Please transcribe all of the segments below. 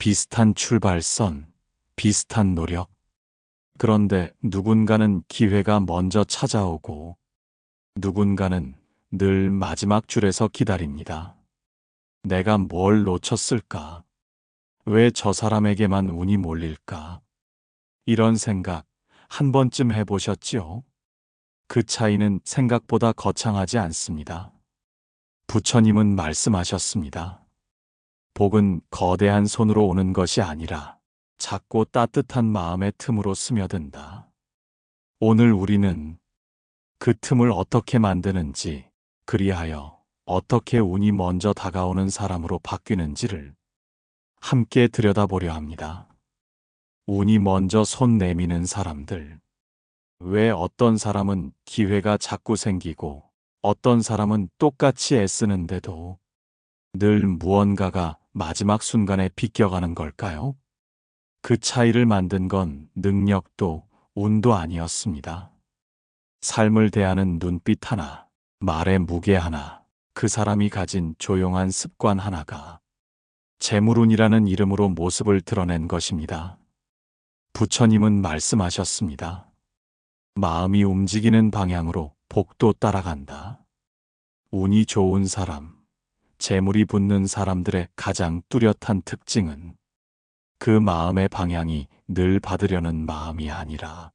비슷한 출발선, 비슷한 노력. 그런데 누군가는 기회가 먼저 찾아오고 누군가는 늘 마지막 줄에서 기다립니다. 내가 뭘 놓쳤을까? 왜 저 사람에게만 운이 몰릴까? 이런 생각 한 번쯤 해보셨지요? 그 차이는 생각보다 거창하지 않습니다. 부처님은 말씀하셨습니다. 복은 거대한 손으로 오는 것이 아니라 작고 따뜻한 마음의 틈으로 스며든다. 오늘 우리는 그 틈을 어떻게 만드는지, 그리하여 어떻게 운이 먼저 다가오는 사람으로 바뀌는지를 함께 들여다보려 합니다. 운이 먼저 손 내미는 사람들. 왜 어떤 사람은 기회가 자꾸 생기고 어떤 사람은 똑같이 애쓰는데도 늘 무언가가 마지막 순간에 비껴가는 걸까요? 그 차이를 만든 건 능력도 운도 아니었습니다. 삶을 대하는 눈빛 하나, 말의 무게 하나, 그 사람이 가진 조용한 습관 하나가 재물운이라는 이름으로 모습을 드러낸 것입니다. 부처님은 말씀하셨습니다. 마음이 움직이는 방향으로 복도 따라간다. 운이 좋은 사람, 재물이 붙는 사람들의 가장 뚜렷한 특징은 그 마음의 방향이 늘 받으려는 마음이 아니라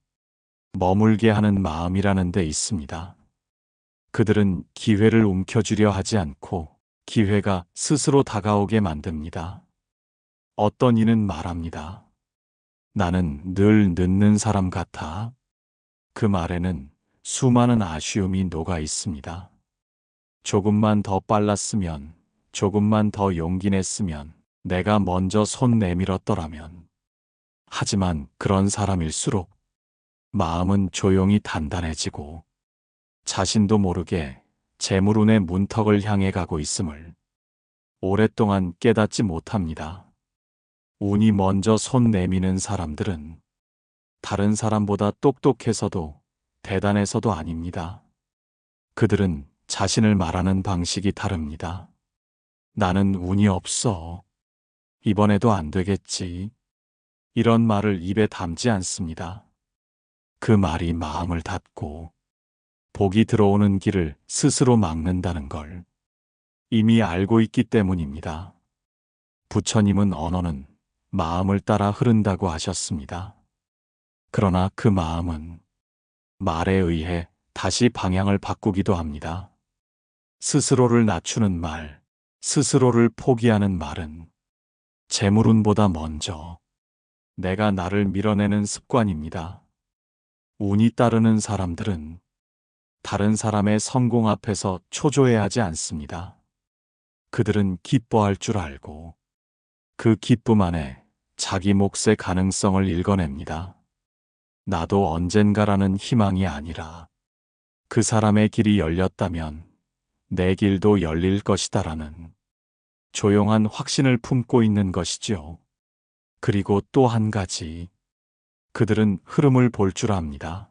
머물게 하는 마음이라는 데 있습니다. 그들은 기회를 움켜쥐려 하지 않고 기회가 스스로 다가오게 만듭니다. 어떤 이는 말합니다. 나는 늘 늦는 사람 같아. 그 말에는 수많은 아쉬움이 녹아 있습니다. 조금만 더 빨랐으면, 조금만 더 용기 냈으면, 내가 먼저 손 내밀었더라면. 하지만 그런 사람일수록 마음은 조용히 단단해지고 자신도 모르게 재물운의 문턱을 향해 가고 있음을 오랫동안 깨닫지 못합니다. 운이 먼저 손 내미는 사람들은 다른 사람보다 똑똑해서도 대단해서도 아닙니다. 그들은 자신을 말하는 방식이 다릅니다. 나는 운이 없어. 이번에도 안 되겠지. 이런 말을 입에 담지 않습니다. 그 말이 마음을 닫고 복이 들어오는 길을 스스로 막는다는 걸 이미 알고 있기 때문입니다. 부처님은 언어는 마음을 따라 흐른다고 하셨습니다. 그러나 그 마음은 말에 의해 다시 방향을 바꾸기도 합니다. 스스로를 낮추는 말, 스스로를 포기하는 말은 재물운보다 먼저 내가 나를 밀어내는 습관입니다. 운이 따르는 사람들은 다른 사람의 성공 앞에서 초조해하지 않습니다. 그들은 기뻐할 줄 알고 그 기쁨 안에 자기 몫의 가능성을 읽어냅니다. 나도 언젠가라는 희망이 아니라 그 사람의 길이 열렸다면 내 길도 열릴 것이다라는 조용한 확신을 품고 있는 것이죠. 그리고 또 한 가지, 그들은 흐름을 볼 줄 압니다.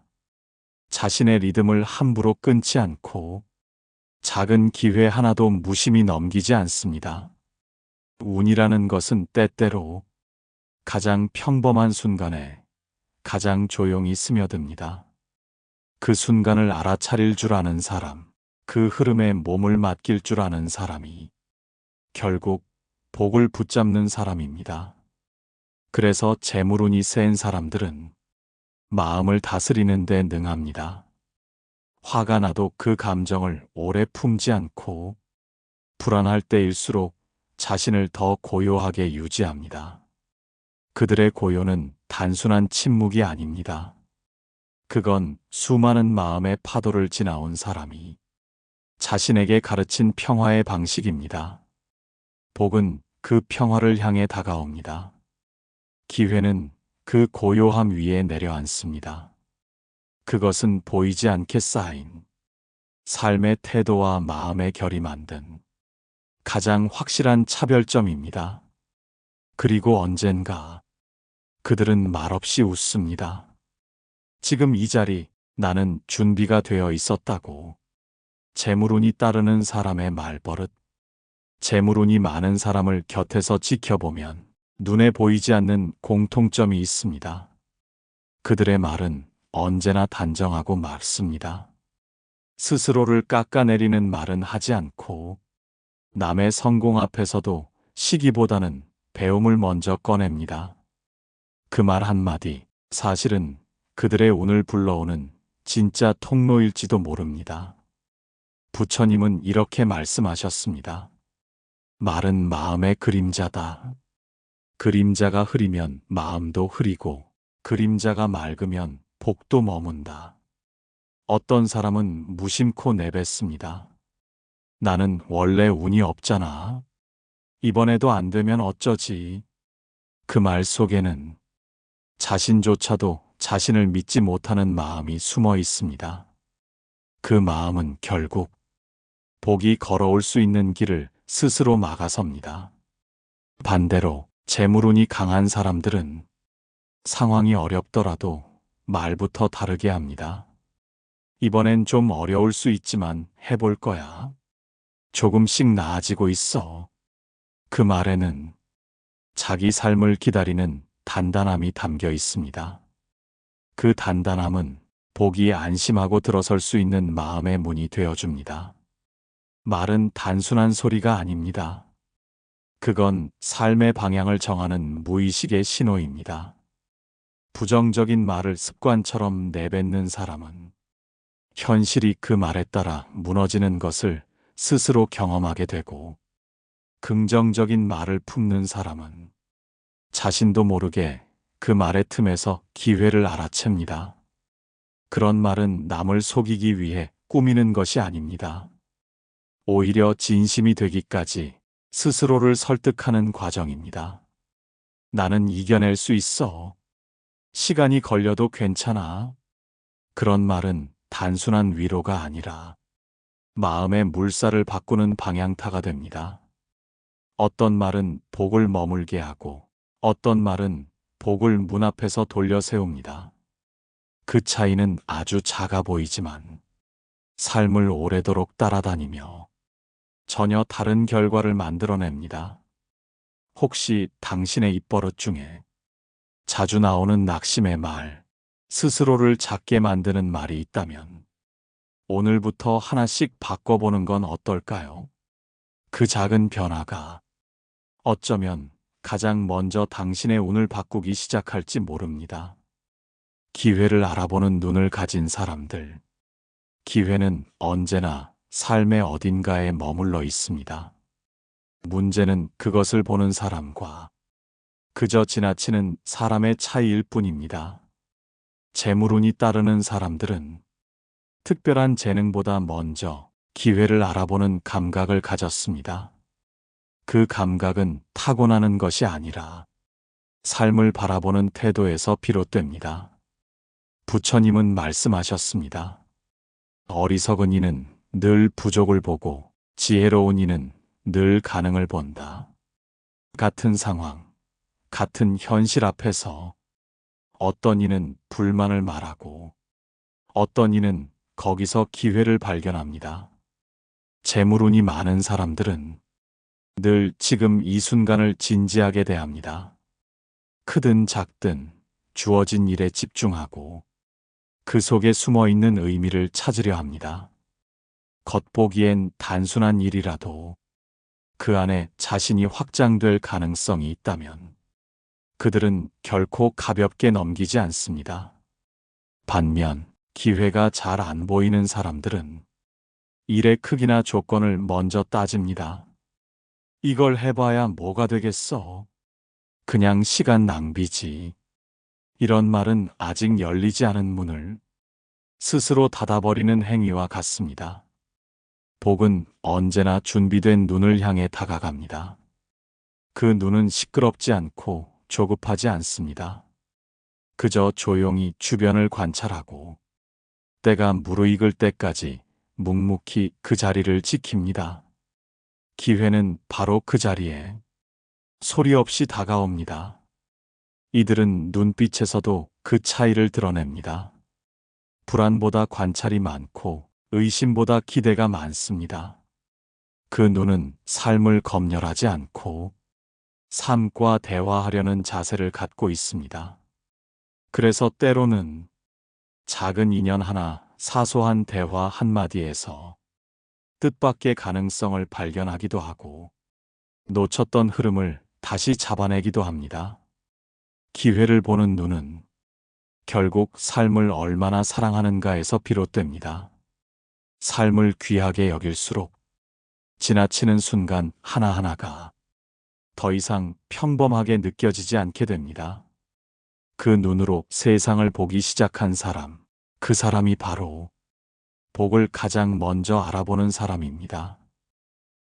자신의 리듬을 함부로 끊지 않고 작은 기회 하나도 무심히 넘기지 않습니다. 운이라는 것은 때때로 가장 평범한 순간에 가장 조용히 스며듭니다. 그 순간을 알아차릴 줄 아는 사람, 그 흐름에 몸을 맡길 줄 아는 사람이 결국 복을 붙잡는 사람입니다. 그래서 재물운이 센 사람들은 마음을 다스리는 데 능합니다. 화가 나도 그 감정을 오래 품지 않고 불안할 때일수록 자신을 더 고요하게 유지합니다. 그들의 고요는 단순한 침묵이 아닙니다. 그건 수많은 마음의 파도를 지나온 사람이 자신에게 가르친 평화의 방식입니다. 복은 그 평화를 향해 다가옵니다. 기회는 그 고요함 위에 내려앉습니다. 그것은 보이지 않게 쌓인 삶의 태도와 마음의 결이 만든 가장 확실한 차별점입니다. 그리고 언젠가 그들은 말없이 웃습니다. 지금 이 자리, 나는 준비가 되어 있었다고. 재물운이 따르는 사람의 말버릇, 재물운이 많은 사람을 곁에서 지켜보면 눈에 보이지 않는 공통점이 있습니다. 그들의 말은 언제나 단정하고 맑습니다. 스스로를 깎아내리는 말은 하지 않고 남의 성공 앞에서도 시기보다는 배움을 먼저 꺼냅니다. 그 말 한마디, 사실은 그들의 운을 불러오는 진짜 통로일지도 모릅니다. 부처님은 이렇게 말씀하셨습니다. 말은 마음의 그림자다. 그림자가 흐리면 마음도 흐리고 그림자가 맑으면 복도 머문다. 어떤 사람은 무심코 내뱉습니다. 나는 원래 운이 없잖아. 이번에도 안 되면 어쩌지. 그 말 속에는 자신조차도 자신을 믿지 못하는 마음이 숨어 있습니다. 그 마음은 결국 복이 걸어올 수 있는 길을 스스로 막아섭니다. 반대로 재물운이 강한 사람들은 상황이 어렵더라도 말부터 다르게 합니다. 이번엔 좀 어려울 수 있지만 해볼 거야. 조금씩 나아지고 있어. 그 말에는 자기 삶을 기다리는 단단함이 담겨 있습니다. 그 단단함은 복이 안심하고 들어설 수 있는 마음의 문이 되어줍니다. 말은 단순한 소리가 아닙니다. 그건 삶의 방향을 정하는 무의식의 신호입니다. 부정적인 말을 습관처럼 내뱉는 사람은 현실이 그 말에 따라 무너지는 것을 스스로 경험하게 되고, 긍정적인 말을 품는 사람은 자신도 모르게 그 말의 틈에서 기회를 알아챕니다. 그런 말은 남을 속이기 위해 꾸미는 것이 아닙니다. 오히려 진심이 되기까지 스스로를 설득하는 과정입니다. 나는 이겨낼 수 있어. 시간이 걸려도 괜찮아. 그런 말은 단순한 위로가 아니라 마음의 물살을 바꾸는 방향타가 됩니다. 어떤 말은 복을 머물게 하고 어떤 말은 복을 문 앞에서 돌려 세웁니다. 그 차이는 아주 작아 보이지만 삶을 오래도록 따라다니며 전혀 다른 결과를 만들어냅니다. 혹시 당신의 입버릇 중에 자주 나오는 낙심의 말, 스스로를 작게 만드는 말이 있다면 오늘부터 하나씩 바꿔보는 건 어떨까요? 그 작은 변화가 어쩌면 가장 먼저 당신의 운을 바꾸기 시작할지 모릅니다. 기회를 알아보는 눈을 가진 사람들, 기회는 언제나 삶의 어딘가에 머물러 있습니다. 문제는 그것을 보는 사람과 그저 지나치는 사람의 차이일 뿐입니다. 재물운이 따르는 사람들은 특별한 재능보다 먼저 기회를 알아보는 감각을 가졌습니다. 그 감각은 타고나는 것이 아니라 삶을 바라보는 태도에서 비롯됩니다. 부처님은 말씀하셨습니다. 어리석은 이는 늘 부족을 보고 지혜로운 이는 늘 가능을 본다. 같은 상황, 같은 현실 앞에서 어떤 이는 불만을 말하고 어떤 이는 거기서 기회를 발견합니다. 재물운이 많은 사람들은 늘 지금 이 순간을 진지하게 대합니다. 크든 작든 주어진 일에 집중하고 그 속에 숨어 있는 의미를 찾으려 합니다. 겉보기엔 단순한 일이라도 그 안에 자신이 확장될 가능성이 있다면 그들은 결코 가볍게 넘기지 않습니다. 반면 기회가 잘 안 보이는 사람들은 일의 크기나 조건을 먼저 따집니다. 이걸 해봐야 뭐가 되겠어? 그냥 시간 낭비지. 이런 말은 아직 열리지 않은 문을 스스로 닫아버리는 행위와 같습니다. 복은 언제나 준비된 눈을 향해 다가갑니다. 그 눈은 시끄럽지 않고 조급하지 않습니다. 그저 조용히 주변을 관찰하고 때가 무르익을 때까지 묵묵히 그 자리를 지킵니다. 기회는 바로 그 자리에 소리 없이 다가옵니다. 이들은 눈빛에서도 그 차이를 드러냅니다. 불안보다 관찰이 많고 의심보다 기대가 많습니다. 그 눈은 삶을 검열하지 않고 삶과 대화하려는 자세를 갖고 있습니다. 그래서 때로는 작은 인연 하나, 사소한 대화 한마디에서 뜻밖의 가능성을 발견하기도 하고 놓쳤던 흐름을 다시 잡아내기도 합니다. 기회를 보는 눈은 결국 삶을 얼마나 사랑하는가에서 비롯됩니다. 삶을 귀하게 여길수록 지나치는 순간 하나하나가 더 이상 평범하게 느껴지지 않게 됩니다. 그 눈으로 세상을 보기 시작한 사람, 그 사람이 바로 복을 가장 먼저 알아보는 사람입니다.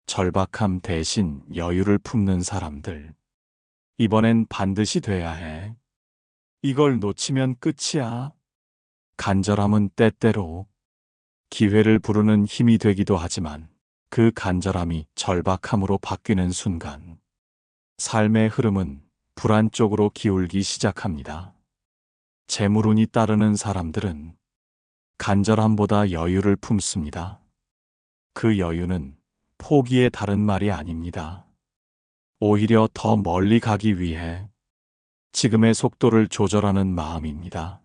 절박함 대신 여유를 품는 사람들. 이번엔 반드시 돼야 해. 이걸 놓치면 끝이야. 간절함은 때때로 기회를 부르는 힘이 되기도 하지만 그 간절함이 절박함으로 바뀌는 순간 삶의 흐름은 불안 쪽으로 기울기 시작합니다. 재물운이 따르는 사람들은 간절함보다 여유를 품습니다. 그 여유는 포기의 다른 말이 아닙니다. 오히려 더 멀리 가기 위해 지금의 속도를 조절하는 마음입니다.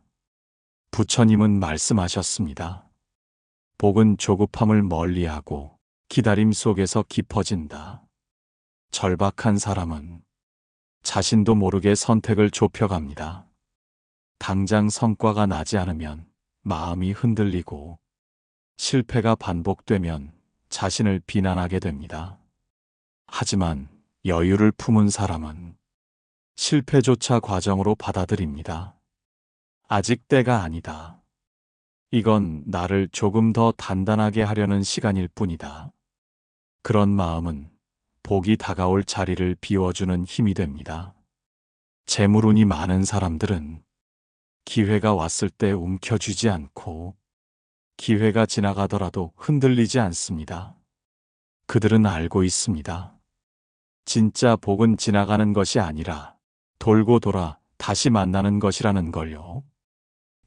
부처님은 말씀하셨습니다. 복은 조급함을 멀리하고 기다림 속에서 깊어진다. 절박한 사람은 자신도 모르게 선택을 좁혀갑니다. 당장 성과가 나지 않으면 마음이 흔들리고 실패가 반복되면 자신을 비난하게 됩니다. 하지만 여유를 품은 사람은 실패조차 과정으로 받아들입니다. 아직 때가 아니다. 이건 나를 조금 더 단단하게 하려는 시간일 뿐이다. 그런 마음은 복이 다가올 자리를 비워주는 힘이 됩니다. 재물운이 많은 사람들은 기회가 왔을 때 움켜쥐지 않고 기회가 지나가더라도 흔들리지 않습니다. 그들은 알고 있습니다. 진짜 복은 지나가는 것이 아니라 돌고 돌아 다시 만나는 것이라는 걸요.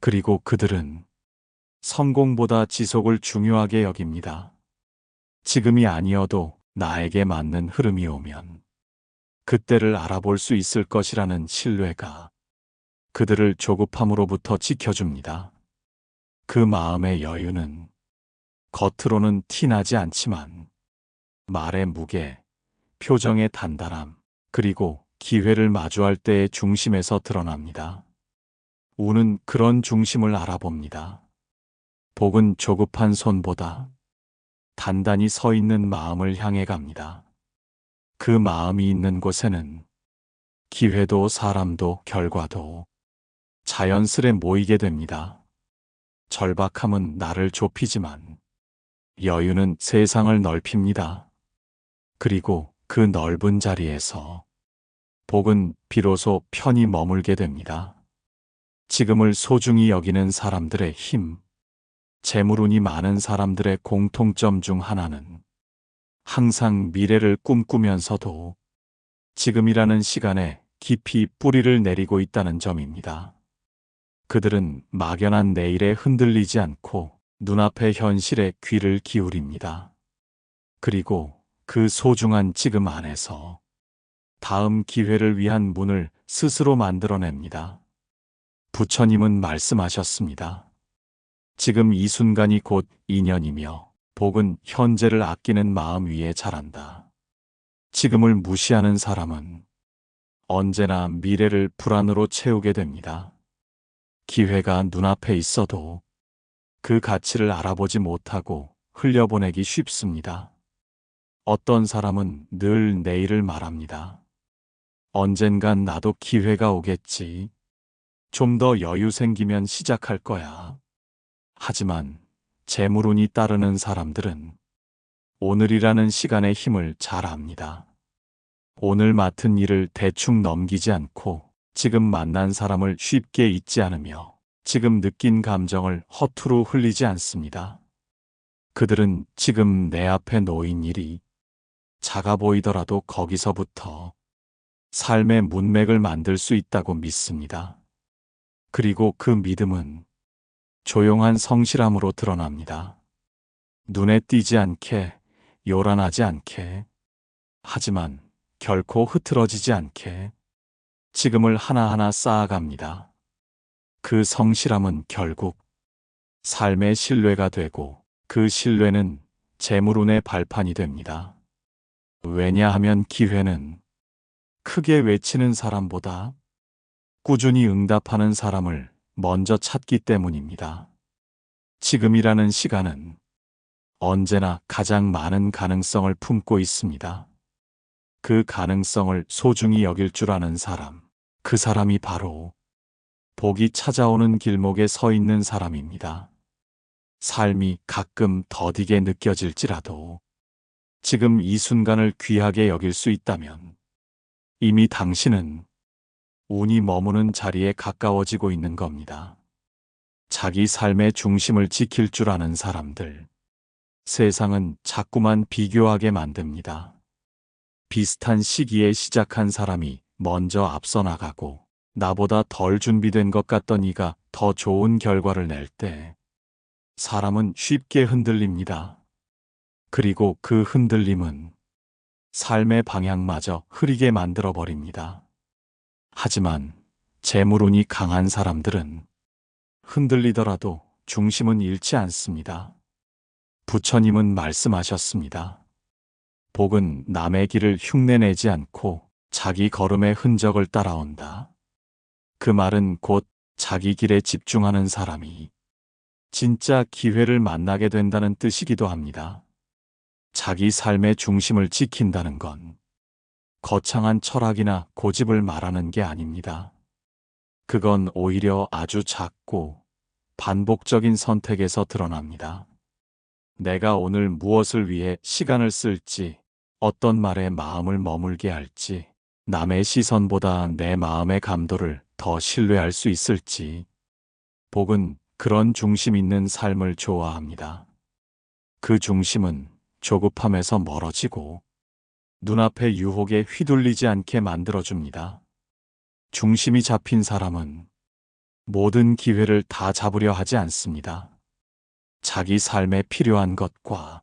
그리고 그들은 성공보다 지속을 중요하게 여깁니다. 지금이 아니어도 나에게 맞는 흐름이 오면 그때를 알아볼 수 있을 것이라는 신뢰가 그들을 조급함으로부터 지켜줍니다. 그 마음의 여유는 겉으로는 티나지 않지만 말의 무게, 표정의 단단함, 그리고 기회를 마주할 때의 중심에서 드러납니다. 운은 그런 중심을 알아봅니다. 복은 조급한 손보다 단단히 서 있는 마음을 향해 갑니다. 그 마음이 있는 곳에는 기회도 사람도 결과도 자연스레 모이게 됩니다. 절박함은 나를 좁히지만 여유는 세상을 넓힙니다. 그리고 그 넓은 자리에서 복은 비로소 편히 머물게 됩니다. 지금을 소중히 여기는 사람들의 힘, 재물운이 많은 사람들의 공통점 중 하나는 항상 미래를 꿈꾸면서도 지금이라는 시간에 깊이 뿌리를 내리고 있다는 점입니다. 그들은 막연한 내일에 흔들리지 않고 눈앞의 현실에 귀를 기울입니다. 그리고 그 소중한 지금 안에서 다음 기회를 위한 문을 스스로 만들어냅니다. 부처님은 말씀하셨습니다. 지금 이 순간이 곧 인연이며 복은 현재를 아끼는 마음 위에 자란다. 지금을 무시하는 사람은 언제나 미래를 불안으로 채우게 됩니다. 기회가 눈앞에 있어도 그 가치를 알아보지 못하고 흘려보내기 쉽습니다. 어떤 사람은 늘 내일을 말합니다. 언젠간 나도 기회가 오겠지. 좀 더 여유 생기면 시작할 거야. 하지만 재물운이 따르는 사람들은 오늘이라는 시간의 힘을 잘 압니다. 오늘 맡은 일을 대충 넘기지 않고 지금 만난 사람을 쉽게 잊지 않으며 지금 느낀 감정을 허투루 흘리지 않습니다. 그들은 지금 내 앞에 놓인 일이 작아 보이더라도 거기서부터 삶의 문맥을 만들 수 있다고 믿습니다. 그리고 그 믿음은 조용한 성실함으로 드러납니다. 눈에 띄지 않게, 요란하지 않게, 하지만 결코 흐트러지지 않게 지금을 하나하나 쌓아갑니다. 그 성실함은 결국 삶의 신뢰가 되고 그 신뢰는 재물운의 발판이 됩니다. 왜냐하면 기회는 크게 외치는 사람보다 꾸준히 응답하는 사람을 먼저 찾기 때문입니다. 지금이라는 시간은 언제나 가장 많은 가능성을 품고 있습니다. 그 가능성을 소중히 여길 줄 아는 사람, 그 사람이 바로 복이 찾아오는 길목에 서 있는 사람입니다. 삶이 가끔 더디게 느껴질지라도 지금 이 순간을 귀하게 여길 수 있다면 이미 당신은 운이 머무는 자리에 가까워지고 있는 겁니다. 자기 삶의 중심을 지킬 줄 아는 사람들, 세상은 자꾸만 비교하게 만듭니다. 비슷한 시기에 시작한 사람이 먼저 앞서 나가고 나보다 덜 준비된 것 같던 이가 더 좋은 결과를 낼 때 사람은 쉽게 흔들립니다. 그리고 그 흔들림은 삶의 방향마저 흐리게 만들어 버립니다. 하지만 재물운이 강한 사람들은 흔들리더라도 중심은 잃지 않습니다. 부처님은 말씀하셨습니다. 복은 남의 길을 흉내내지 않고 자기 걸음의 흔적을 따라온다. 그 말은 곧 자기 길에 집중하는 사람이 진짜 기회를 만나게 된다는 뜻이기도 합니다. 자기 삶의 중심을 지킨다는 건 거창한 철학이나 고집을 말하는 게 아닙니다. 그건 오히려 아주 작고 반복적인 선택에서 드러납니다. 내가 오늘 무엇을 위해 시간을 쓸지, 어떤 말에 마음을 머물게 할지, 남의 시선보다 내 마음의 감도를 더 신뢰할 수 있을지, 복은 그런 중심 있는 삶을 좋아합니다. 그 중심은 조급함에서 멀어지고 눈앞의 유혹에 휘둘리지 않게 만들어줍니다. 중심이 잡힌 사람은 모든 기회를 다 잡으려 하지 않습니다. 자기 삶에 필요한 것과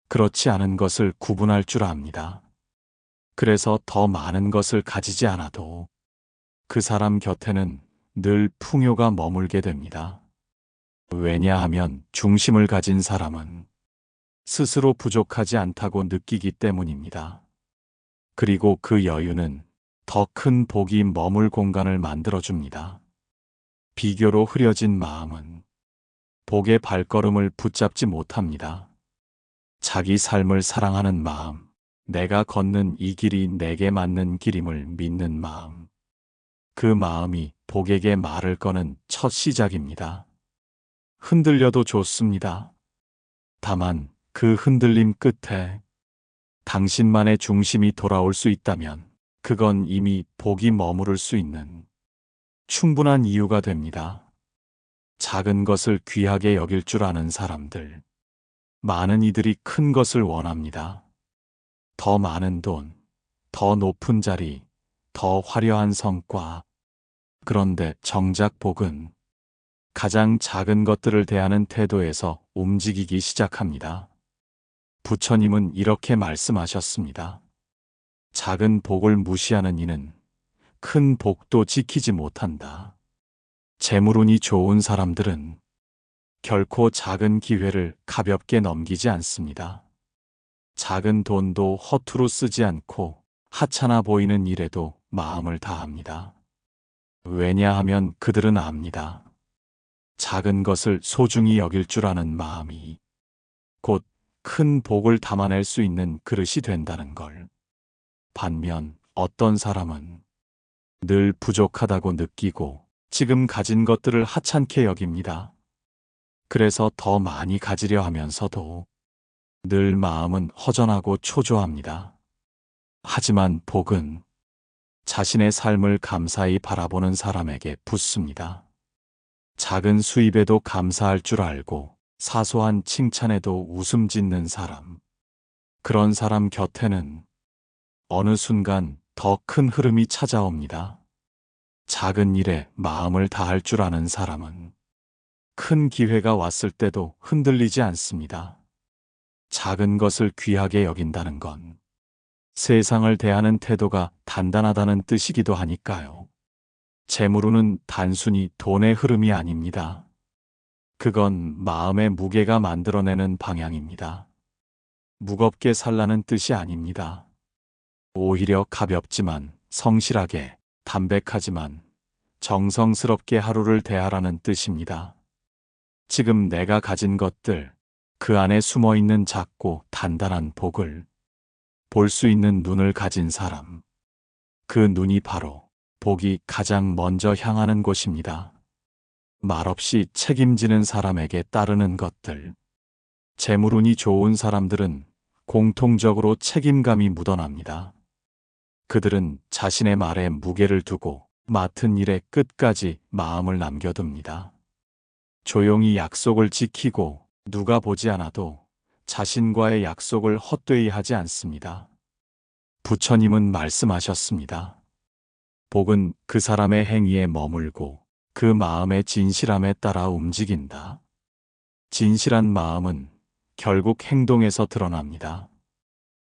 그렇지 않은 것을 구분할 줄 압니다. 그래서 더 많은 것을 가지지 않아도 그 사람 곁에는 늘 풍요가 머물게 됩니다. 왜냐하면 중심을 가진 사람은 스스로 부족하지 않다고 느끼기 때문입니다. 그리고 그 여유는 더 큰 복이 머물 공간을 만들어줍니다. 비교로 흐려진 마음은 복의 발걸음을 붙잡지 못합니다. 자기 삶을 사랑하는 마음, 내가 걷는 이 길이 내게 맞는 길임을 믿는 마음, 그 마음이 복에게 말을 거는 첫 시작입니다. 흔들려도 좋습니다. 다만 그 흔들림 끝에 당신만의 중심이 돌아올 수 있다면 그건 이미 복이 머무를 수 있는 충분한 이유가 됩니다. 작은 것을 귀하게 여길 줄 아는 사람들, 많은 이들이 큰 것을 원합니다. 더 많은 돈, 더 높은 자리, 더 화려한 성과. 그런데 정작 복은 가장 작은 것들을 대하는 태도에서 움직이기 시작합니다. 부처님은 이렇게 말씀하셨습니다. 작은 복을 무시하는 이는 큰 복도 지키지 못한다. 재물운이 좋은 사람들은 결코 작은 기회를 가볍게 넘기지 않습니다. 작은 돈도 허투루 쓰지 않고 하찮아 보이는 일에도 마음을 다합니다. 왜냐하면 그들은 압니다. 작은 것을 소중히 여길 줄 아는 마음이 곧 큰 복을 담아낼 수 있는 그릇이 된다는 걸. 반면 어떤 사람은 늘 부족하다고 느끼고 지금 가진 것들을 하찮게 여깁니다. 그래서 더 많이 가지려 하면서도 늘 마음은 허전하고 초조합니다. 하지만 복은 자신의 삶을 감사히 바라보는 사람에게 붙습니다. 작은 수입에도 감사할 줄 알고 사소한 칭찬에도 웃음 짓는 사람. 그런 사람 곁에는 어느 순간 더 큰 흐름이 찾아옵니다. 작은 일에 마음을 다할 줄 아는 사람은 큰 기회가 왔을 때도 흔들리지 않습니다. 작은 것을 귀하게 여긴다는 건 세상을 대하는 태도가 단단하다는 뜻이기도 하니까요. 재물운은 단순히 돈의 흐름이 아닙니다. 그건 마음의 무게가 만들어내는 방향입니다. 무겁게 살라는 뜻이 아닙니다. 오히려 가볍지만 성실하게, 담백하지만 정성스럽게 하루를 대하라는 뜻입니다. 지금 내가 가진 것들, 그 안에 숨어 있는 작고 단단한 복을 볼 수 있는 눈을 가진 사람. 그 눈이 바로 복이 가장 먼저 향하는 곳입니다. 말없이 책임지는 사람에게 따르는 것들. 재물운이 좋은 사람들은 공통적으로 책임감이 묻어납니다. 그들은 자신의 말에 무게를 두고 맡은 일의 끝까지 마음을 남겨둡니다. 조용히 약속을 지키고 누가 보지 않아도 자신과의 약속을 헛되이 하지 않습니다. 부처님은 말씀하셨습니다. 복은 그 사람의 행위에 머물고 그 마음의 진실함에 따라 움직인다. 진실한 마음은 결국 행동에서 드러납니다.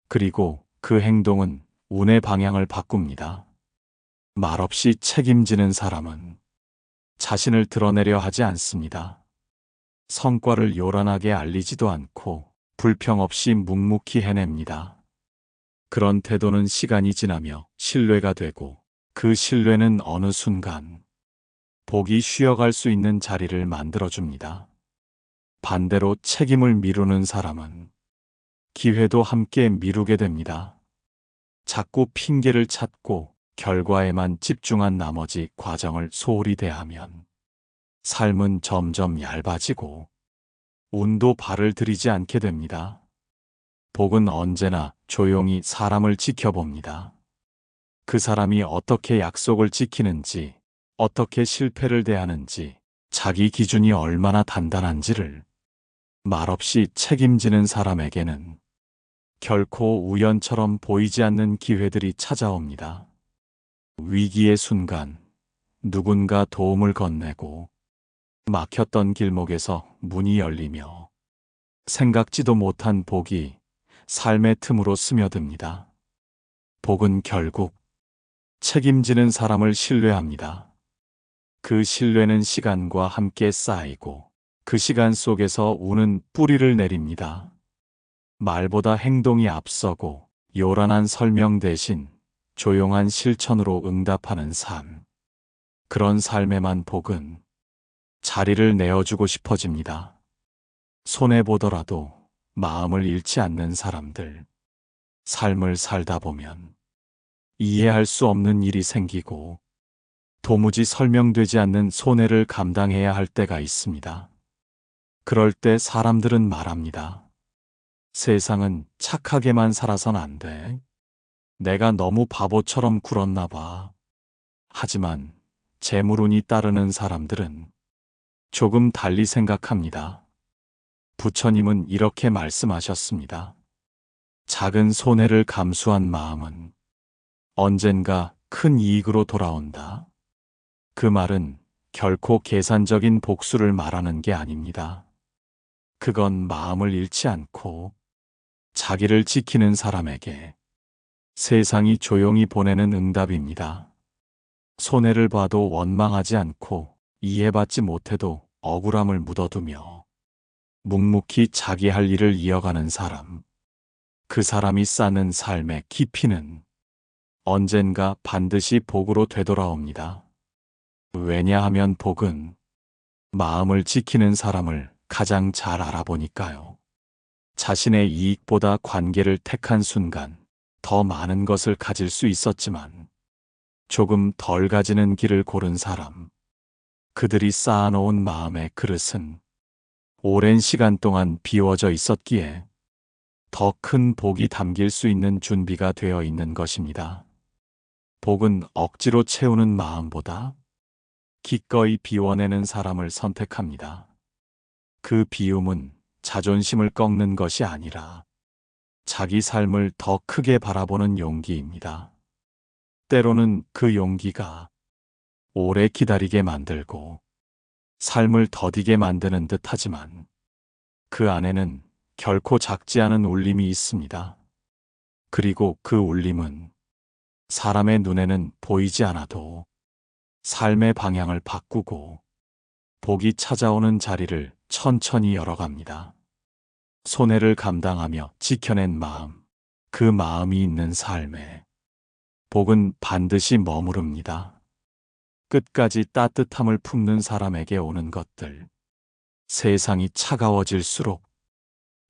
그리고 그 행동은 운의 방향을 바꿉니다. 말없이 책임지는 사람은 자신을 드러내려 하지 않습니다. 성과를 요란하게 알리지도 않고 불평 없이 묵묵히 해냅니다. 그런 태도는 시간이 지나며 신뢰가 되고 그 신뢰는 어느 순간 복이 쉬어갈 수 있는 자리를 만들어줍니다. 반대로 책임을 미루는 사람은 기회도 함께 미루게 됩니다. 자꾸 핑계를 찾고 결과에만 집중한 나머지 과정을 소홀히 대하면 삶은 점점 얇아지고 운도 발을 들이지 않게 됩니다. 복은 언제나 조용히 사람을 지켜봅니다. 그 사람이 어떻게 약속을 지키는지, 어떻게 실패를 대하는지, 자기 기준이 얼마나 단단한지를 말없이 책임지는 사람에게는 결코 우연처럼 보이지 않는 기회들이 찾아옵니다. 위기의 순간 누군가 도움을 건네고 막혔던 길목에서 문이 열리며 생각지도 못한 복이 삶의 틈으로 스며듭니다. 복은 결국 책임지는 사람을 신뢰합니다. 그 신뢰는 시간과 함께 쌓이고 그 시간 속에서 운은 뿌리를 내립니다. 말보다 행동이 앞서고 요란한 설명 대신 조용한 실천으로 응답하는 삶. 그런 삶에만 복은 자리를 내어주고 싶어집니다. 손해보더라도 마음을 잃지 않는 사람들. 삶을 살다 보면 이해할 수 없는 일이 생기고 도무지 설명되지 않는 손해를 감당해야 할 때가 있습니다. 그럴 때 사람들은 말합니다. 세상은 착하게만 살아선 안 돼. 내가 너무 바보처럼 굴었나 봐. 하지만 재물운이 따르는 사람들은 조금 달리 생각합니다. 부처님은 이렇게 말씀하셨습니다. 작은 손해를 감수한 마음은 언젠가 큰 이익으로 돌아온다. 그 말은 결코 계산적인 복수를 말하는 게 아닙니다. 그건 마음을 잃지 않고 자기를 지키는 사람에게 세상이 조용히 보내는 응답입니다. 손해를 봐도 원망하지 않고 이해받지 못해도 억울함을 묻어두며 묵묵히 자기 할 일을 이어가는 사람. 그 사람이 쌓는 삶의 깊이는 언젠가 반드시 복으로 되돌아옵니다. 왜냐하면 복은 마음을 지키는 사람을 가장 잘 알아보니까요. 자신의 이익보다 관계를 택한 순간 더 많은 것을 가질 수 있었지만 조금 덜 가지는 길을 고른 사람. 그들이 쌓아놓은 마음의 그릇은 오랜 시간 동안 비워져 있었기에 더 큰 복이 담길 수 있는 준비가 되어 있는 것입니다. 복은 억지로 채우는 마음보다 기꺼이 비워내는 사람을 선택합니다. 그 비움은 자존심을 꺾는 것이 아니라 자기 삶을 더 크게 바라보는 용기입니다. 때로는 그 용기가 오래 기다리게 만들고 삶을 더디게 만드는 듯 하지만 그 안에는 결코 작지 않은 울림이 있습니다. 그리고 그 울림은 사람의 눈에는 보이지 않아도 삶의 방향을 바꾸고 복이 찾아오는 자리를 천천히 열어갑니다. 손해를 감당하며 지켜낸 마음, 그 마음이 있는 삶에 복은 반드시 머무릅니다. 끝까지 따뜻함을 품는 사람에게 오는 것들. 세상이 차가워질수록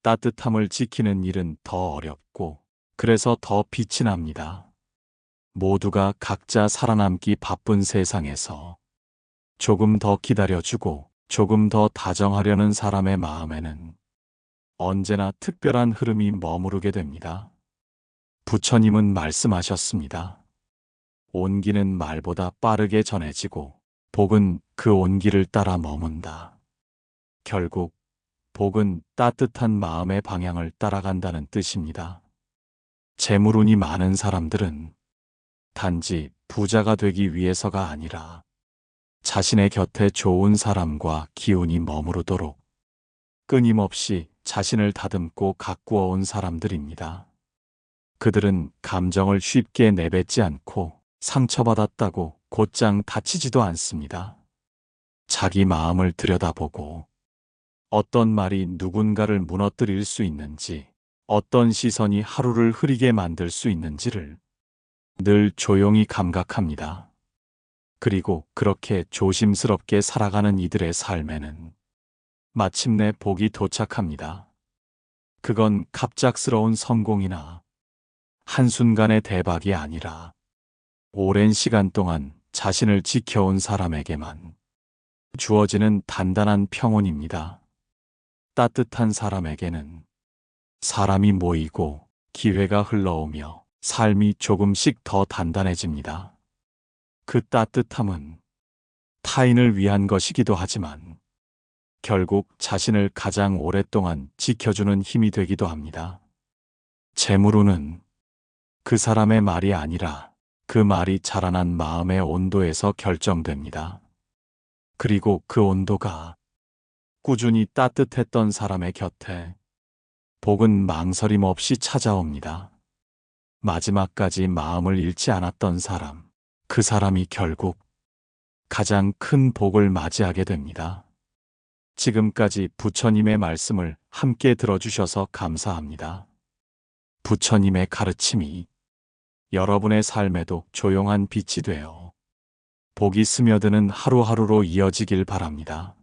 따뜻함을 지키는 일은 더 어렵고 그래서 더 빛이 납니다. 모두가 각자 살아남기 바쁜 세상에서 조금 더 기다려주고 조금 더 다정하려는 사람의 마음에는 언제나 특별한 흐름이 머무르게 됩니다. 부처님은 말씀하셨습니다. 온기는 말보다 빠르게 전해지고 복은 그 온기를 따라 머문다. 결국 복은 따뜻한 마음의 방향을 따라간다는 뜻입니다. 재물운이 많은 사람들은 단지 부자가 되기 위해서가 아니라 자신의 곁에 좋은 사람과 기운이 머무르도록 끊임없이 자신을 다듬고 가꾸어 온 사람들입니다. 그들은 감정을 쉽게 내뱉지 않고 상처받았다고 곧장 다치지도 않습니다. 자기 마음을 들여다보고 어떤 말이 누군가를 무너뜨릴 수 있는지, 어떤 시선이 하루를 흐리게 만들 수 있는지를 늘 조용히 감각합니다. 그리고 그렇게 조심스럽게 살아가는 이들의 삶에는 마침내 복이 도착합니다. 그건 갑작스러운 성공이나 한순간의 대박이 아니라 오랜 시간 동안 자신을 지켜온 사람에게만 주어지는 단단한 평온입니다. 따뜻한 사람에게는 사람이 모이고 기회가 흘러오며 삶이 조금씩 더 단단해집니다. 그 따뜻함은 타인을 위한 것이기도 하지만 결국 자신을 가장 오랫동안 지켜주는 힘이 되기도 합니다. 재물운은 그 사람의 말이 아니라 그 말이 자라난 마음의 온도에서 결정됩니다. 그리고 그 온도가 꾸준히 따뜻했던 사람의 곁에 복은 망설임 없이 찾아옵니다. 마지막까지 마음을 잃지 않았던 사람, 그 사람이 결국 가장 큰 복을 맞이하게 됩니다. 지금까지 부처님의 말씀을 함께 들어주셔서 감사합니다. 부처님의 가르침이 여러분의 삶에도 조용한 빛이 되어 복이 스며드는 하루하루로 이어지길 바랍니다.